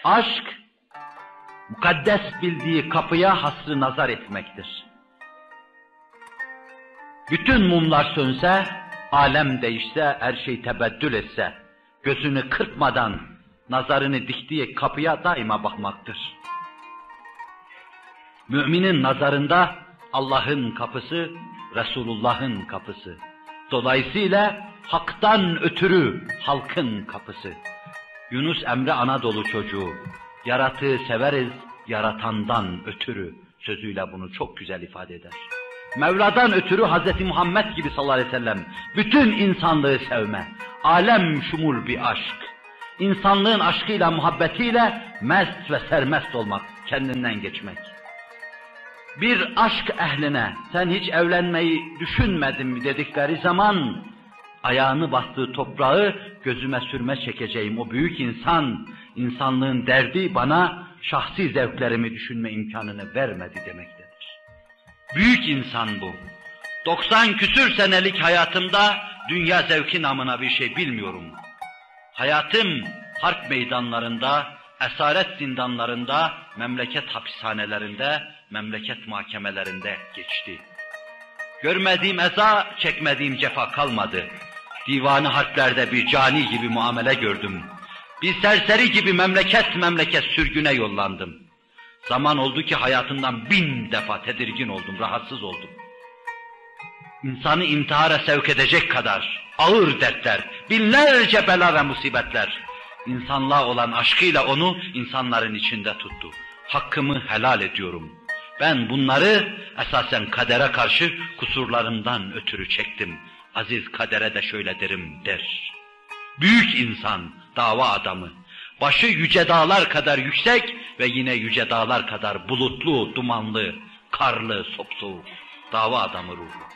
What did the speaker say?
Aşk, mukaddes bildiği kapıya hasrı nazar etmektir. Bütün mumlar sönse, alem değişse, her şey tebeddül etse, gözünü kırpmadan nazarını diktiği kapıya daima bakmaktır. Müminin nazarında Allah'ın kapısı, Resulullah'ın kapısı. Dolayısıyla haktan ötürü halkın kapısı. Yunus Emre Anadolu çocuğu, yaratığı severiz yaratandan ötürü sözüyle bunu çok güzel ifade eder. Mevla'dan ötürü Hz. Muhammed gibi sallallahu aleyhi ve sellem bütün insanlığı sevme, alem şumul bir aşk. İnsanlığın aşkıyla, muhabbetiyle mest ve sermest olmak, kendinden geçmek. Bir aşk ehline, sen hiç evlenmeyi düşünmedin mi dedikleri zaman, ayağını bastığı toprağı gözüme sürme çekeceğim o büyük insan, insanlığın derdi bana şahsi zevklerimi düşünme imkanını vermedi demektedir. Büyük insan bu. 90 küsür senelik hayatımda dünya zevki namına bir şey bilmiyorum. Hayatım harp meydanlarında, esaret zindanlarında, memleket hapishanelerinde, memleket mahkemelerinde geçti. Görmediğim eza, çekmediğim cefa kalmadı. Divanı harplerde bir cani gibi muamele gördüm. Bir serseri gibi memleket sürgüne yollandım. Zaman oldu ki hayatımdan 1000 defa tedirgin oldum, rahatsız oldum. İnsanı intihara sevk edecek kadar ağır dertler, binlerce bela ve musibetler, insanlığa olan aşkıyla onu insanların içinde tuttu. Hakkımı helal ediyorum. Ben bunları esasen kadere karşı kusurlarımdan ötürü çektim. Aziz kadere de şöyle derim der. Büyük insan, dava adamı, başı yüce dağlar kadar yüksek ve yine yüce dağlar kadar bulutlu, dumanlı, karlı, sopsoğuk, dava adamı ruhu.